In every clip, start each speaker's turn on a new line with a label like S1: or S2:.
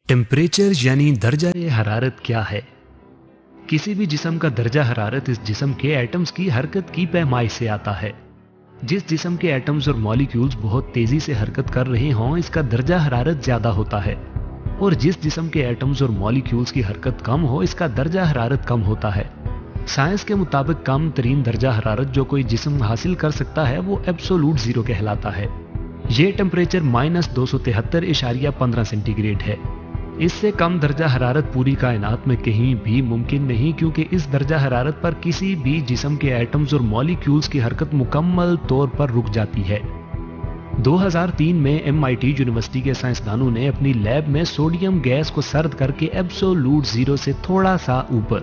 S1: Temperature यानी दर्जा हरारत क्या है? किसी भी जिस्म का दर्जा हरारत इस जिस्म के एटम्स की हरकत की पैमाइश से आता है। जिस जिस्म के एटम्स और मॉलिक्यूल्स बहुत तेजी से हरकत कर रहे हों, इसका दर्जा हरारत ज्यादा होता है, और जिस जिस्म के एटम्स और मॉलिक्यूल्स की हरकत कम हो, इसका दर्जा हरारत कम होता है। साइंस के मुताबिक कम तरीन दर्जा हरारत जो कोई जिस्म हासिल कर सकता है वो एब्सोलूट जीरो कहलाता है। ये टेम्परेचर -273.15 सेंटीग्रेड है। इससे कम दर्जा हरारत पूरी कायनात में कहीं भी मुमकिन नहीं, क्योंकि इस दर्जा हरारत पर किसी भी जिस्म के एटम्स और मॉलिक्यूल्स की हरकत मुकम्मल तौर पर रुक जाती है। 2003 में MIT यूनिवर्सिटी के साइंसदानों ने अपनी लैब में सोडियम गैस को सर्द करके एब्सोलूट जीरो से थोड़ा सा ऊपर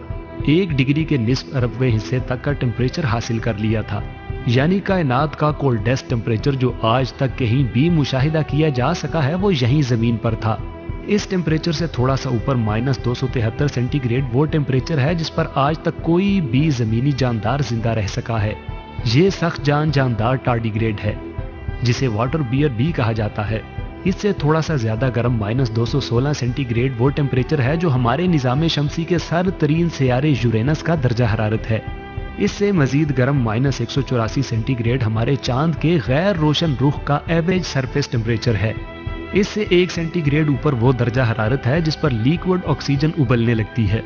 S1: 1 डिग्री के निस्फ अरबवें हिस्से तक का टेम्परेचर हासिल कर लिया था। यानी कायनात का कोल्डेस्ट टेम्परेचर जो आज तक कहीं भी मुशाहिदा किया जा सका है वो यहीं जमीन पर था। इस टेम्परेचर से थोड़ा सा ऊपर -273 सेंटीग्रेड वो टेम्परेचर है जिस पर आज तक कोई भी जमीनी जानदार जिंदा रह सका है। ये सख्त जानदार टार्डिग्रेड है, जिसे वाटर बियर भी कहा जाता है। इससे थोड़ा सा ज्यादा गर्म -216 सेंटीग्रेड वो टेम्परेचर है जो हमारे निजाम शमसी के सर तरीन सियारे यूरेनस का दर्जा हरारत है। इससे मजीद गर्म -184 सेंटीग्रेड हमारे चांद के गैर रोशन रुख का एवरेज सरफेस टेम्परेचर है। इससे 1 सेंटीग्रेड ऊपर वो दर्जा हरारत है जिस पर लिक्विड ऑक्सीजन उबलने लगती है।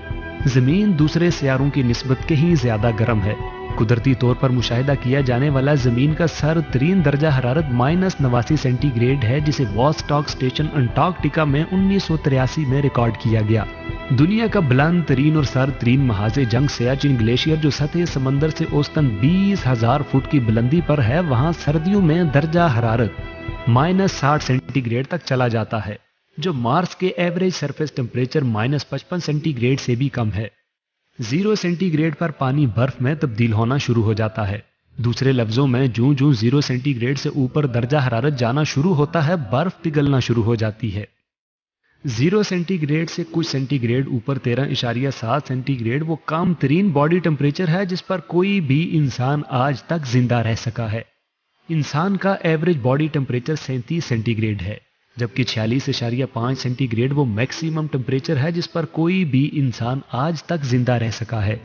S1: जमीन दूसरे सियारों की निस्बत कहीं ज्यादा गर्म है। कुदरती तौर पर मुशाहिदा किया जाने वाला जमीन का सर तरीन दर्जा हरारत -89 सेंटीग्रेड है, जिसे वॉस्टॉक स्टेशन अंटार्कटिका में 1983 में रिकॉर्ड किया गया। दुनिया का बुलंद तरीन और सर तरीन महाजे जंग सियाचिन ग्लेशियर जो सतह समंदर से औसतन 20,000 फुट की बुलंदी पर है, वहां सर्दियों में दर्जा हरारत -60 सेंटीग्रेड तक चला जाता है, जो मार्स के एवरेज सरफेस टेम्परेचर -55 सेंटीग्रेड से भी कम है। 0 सेंटीग्रेड पर पानी बर्फ में तब्दील होना शुरू हो जाता है। दूसरे लफ्जों में जूं 0 सेंटीग्रेड से ऊपर दर्जा हरारत जाना शुरू होता है, बर्फ पिघलना शुरू हो जाती है। 0 सेंटीग्रेड से कुछ सेंटीग्रेड ऊपर 13.7 सेंटीग्रेड वो कम तरीन बॉडी टेम्परेचर है जिस पर कोई भी इंसान आज तक जिंदा रह सका है। इंसान का एवरेज बॉडी टेम्परेचर 37 सेंटीग्रेड है, जबकि 46.5 सेंटीग्रेड वो मैक्सिमम टेम्परेचर है जिस पर कोई भी इंसान आज तक जिंदा रह सका है।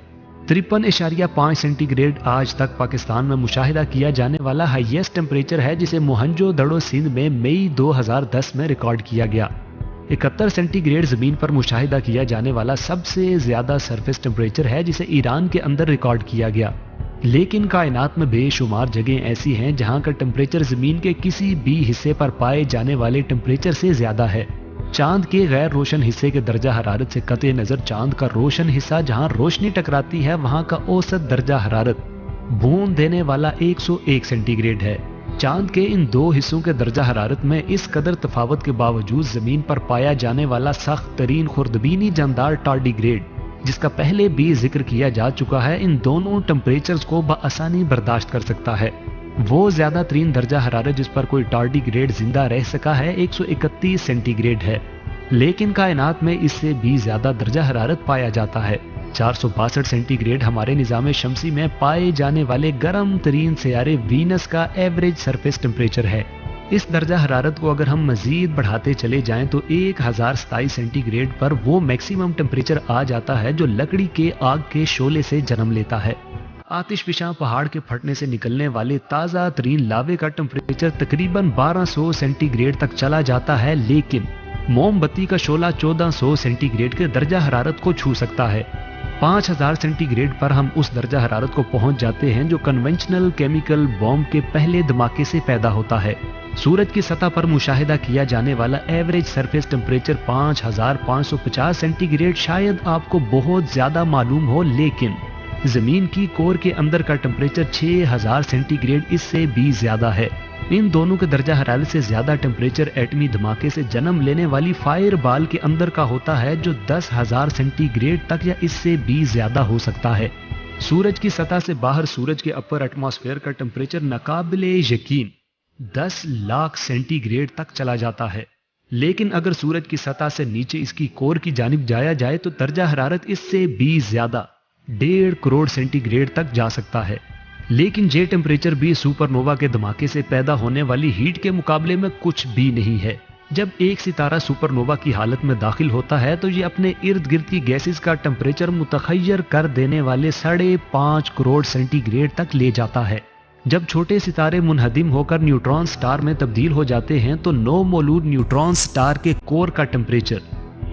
S1: 53.5 सेंटीग्रेड आज तक पाकिस्तान में मुशाहिदा किया जाने वाला हाईएस्ट टेम्परेचर है, जिसे मोहनजोदड़ो सिंध में मई 2010 में रिकॉर्ड किया गया। 71 सेंटीग्रेड जमीन पर मुशाहिदा किया जाने वाला सबसे ज्यादा सरफेस टेम्परेचर है, जिसे ईरान के अंदर रिकॉर्ड किया गया। लेकिन कायनात में बेशुमार जगह ऐसी हैं जहां का टेम्परेचर जमीन के किसी भी हिस्से पर पाए जाने वाले टेम्परेचर से ज्यादा है। चांद के गैर रोशन हिस्से के दर्जा हरारत से कते नजर चांद का रोशन हिस्सा जहां रोशनी टकराती है वहां का औसत दर्जा हरारत बूंद देने वाला 101 सेंटीग्रेड है। चांद के इन दो हिस्सों के दर्जा हरारत में इस कदर तफावत के बावजूद जमीन पर पाया जाने वाला सख्त तरीन खुर्दबीनी जानदार टार्डिग्रेड, जिसका पहले भी जिक्र किया जा चुका है, इन दोनों टेम्परेचर्स को बआसानी बर्दाश्त कर सकता है। वो ज्यादा तरीन दर्जा हरारत जिस पर कोई टार्डिग्रेड जिंदा रह सका है 131 सेंटीग्रेड है, लेकिन कायनात में इससे भी ज्यादा दर्जा हरारत पाया जाता है। 462 सेंटीग्रेड हमारे निजाम शमसी में पाए जाने वाले गर्म तरीन सियारे वीनस का एवरेज सरफेस टेम्परेचर है। इस दर्जा हरारत को अगर हम मजीद बढ़ाते चले जाएं तो 1027 सेंटीग्रेड पर वो मैक्सिमम टेम्परेचर आ जाता है जो लकड़ी के आग के शोले से जन्म लेता है। आतिशफिशा पहाड़ के फटने से निकलने वाले ताज़ा तरीन लावे का टेम्परेचर तकरीबन 1200 सेंटीग्रेड तक चला जाता है, लेकिन मोमबत्ती का शोला 1400 सेंटीग्रेड के दर्जा हरारत को छू सकता है। 5000 सेंटीग्रेड पर हम उस दर्जा हरारत को पहुंच जाते हैं जो कन्वेंशनल केमिकल बॉम्ब के पहले धमाके से पैदा होता है। सूरज की सतह पर मुशाहिदा किया जाने वाला एवरेज सरफेस टेम्परेचर 5550 सेंटीग्रेड शायद आपको बहुत ज्यादा मालूम हो, लेकिन जमीन की कोर के अंदर का टेम्परेचर 6000 सेंटीग्रेड इससे भी ज्यादा है। इन दोनों के दर्जा हरारत से ज्यादा टेम्परेचर एटमी धमाके से जन्म लेने वाली फायर बाल के अंदर का होता है, जो 10,000 सेंटीग्रेड तक या इससे भी ज्यादा हो सकता है। सूरज की सतह से बाहर सूरज के अपर एटमॉस्फेयर का टेम्परेचर नाकाबिले यकीन 10 लाख सेंटीग्रेड तक चला जाता है, लेकिन अगर सूरज की सतह से नीचे इसकी कोर की जानिब जाया जाए तो दर्जा हरारत इससे भी ज्यादा 1.5 करोड़ सेंटीग्रेड तक जा सकता है। लेकिन ये टेम्परेचर भी सुपरनोवा के धमाके से पैदा होने वाली हीट के मुकाबले में कुछ भी नहीं है। जब एक सितारा सुपरनोवा की हालत में दाखिल होता है तो ये अपने इर्द गिर्द की गैसेस का टेम्परेचर मुतखय्यर कर देने वाले 5.5 करोड़ सेंटीग्रेड तक ले जाता है। जब छोटे सितारे मुनहदिम होकर न्यूट्रॉन स्टार में तब्दील हो जाते हैं तो 9 मौलूद न्यूट्रॉन स्टार के कोर का टेम्परेचर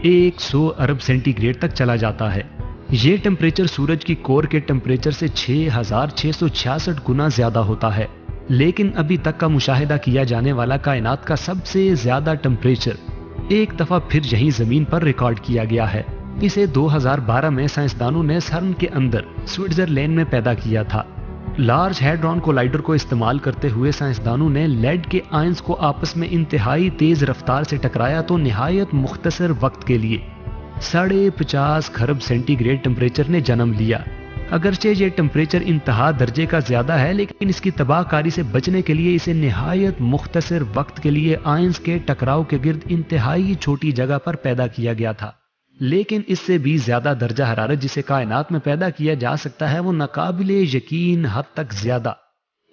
S1: 100 अरब सेंटीग्रेड तक चला जाता है। ये टेम्परेचर सूरज की कोर के टेम्परेचर से 6666 गुना ज्यादा होता है। लेकिन अभी तक का मुशाहिदा किया जाने वाला कायनात का सबसे ज्यादा टेम्परेचर एक दफा फिर यहीं जमीन पर रिकॉर्ड किया गया है। इसे 2012 में साइंसदानों ने सर्न के अंदर स्विट्जरलैंड में पैदा किया था। लार्ज हैड्रॉन कोलाइडर को इस्तेमाल करते हुए साइंसदानों ने लेड के आयंस को आपस में इंतहाई तेज रफ्तार से टकराया तो निहायत मुख्तसर वक्त के लिए 50.5 खरब सेंटीग्रेड टेम्परेचर ने जन्म लिया। अगरचे ये टेम्परेचर इंतहा दर्जे का ज्यादा है, लेकिन इसकी तबाहकारी से बचने के लिए इसे निहायत मुख्तसर वक्त के लिए आयंस के टकराव के गिर्द इंतहाई छोटी जगह पर पैदा किया गया था। लेकिन इससे भी ज्यादा दर्जा हरारत जिसे कायनात में पैदा किया जा सकता है वो नाकाबिले यकीन हद तक ज्यादा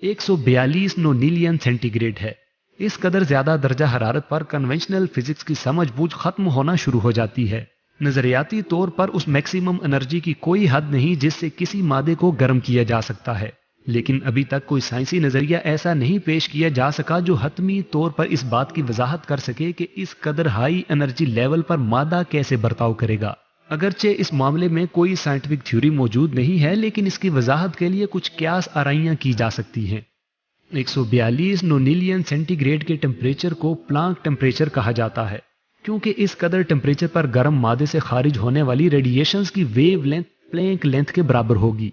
S1: 142 नोनिलियन सेंटीग्रेड है। इस कदर ज्यादा दर्जा हरारत पर कन्वेंशनल फिजिक्स की समझ बूझ खत्म होना शुरू हो जाती है। नजरियाती तौर पर उस मैक्सिमम एनर्जी की कोई हद नहीं जिससे किसी मादे को गर्म किया जा सकता है, लेकिन अभी तक कोई साइंसी नजरिया ऐसा नहीं पेश किया जा सका जो हतमी तौर पर इस बात की वजाहत कर सके कि इस कदर हाई एनर्जी लेवल पर मादा कैसे बर्ताव करेगा। अगरचे इस मामले में कोई साइंटिफिक थ्योरी मौजूद नहीं है, लेकिन इसकी वजाहत के लिए कुछ क्यास आराइयां की जा सकती हैं। 142 नोनिलियन सेंटीग्रेड के टेम्परेचर को प्लांक टेम्परेचर कहा जाता है, क्योंकि इस कदर टेम्परेचर पर गर्म मादे से खारिज होने वाली रेडिएशंस की वेव लेंथ प्लैंक लेंथ के बराबर होगी।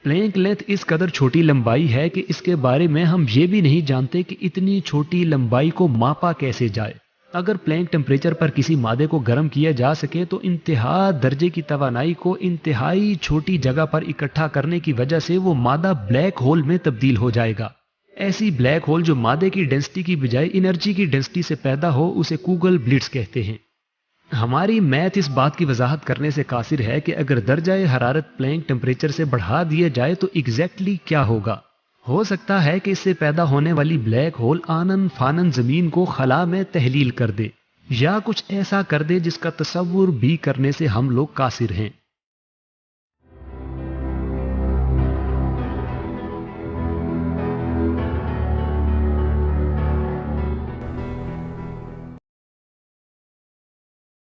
S1: प्लैंक लेंथ इस कदर छोटी लंबाई है कि इसके बारे में हम ये भी नहीं जानते कि इतनी छोटी लंबाई को मापा कैसे जाए। अगर प्लैंक टेम्परेचर पर किसी मादे को गर्म किया जा सके तो इंतहा दर्जे की तवानाई को इंतहाई छोटी जगह पर इकट्ठा करने की वजह से वो मादा ब्लैक होल में तब्दील हो जाएगा। ऐसी ब्लैक होल जो मादे की डेंसिटी की बजाय एनर्जी की डेंसिटी से पैदा हो उसे कूगल ब्लिट्स कहते हैं। हमारी मैथ इस बात की वजाहत करने से कासिर है कि अगर दर्जाए हरारत प्लैंक टेम्परेचर से बढ़ा दिया जाए तो एग्जैक्टली क्या होगा। हो सकता है कि इससे पैदा होने वाली ब्लैक होल आनन फानन जमीन को खला में तहलील कर दे या कुछ ऐसा कर दे जिसका तसव्वुर भी करने से हम लोग कासिर हैं।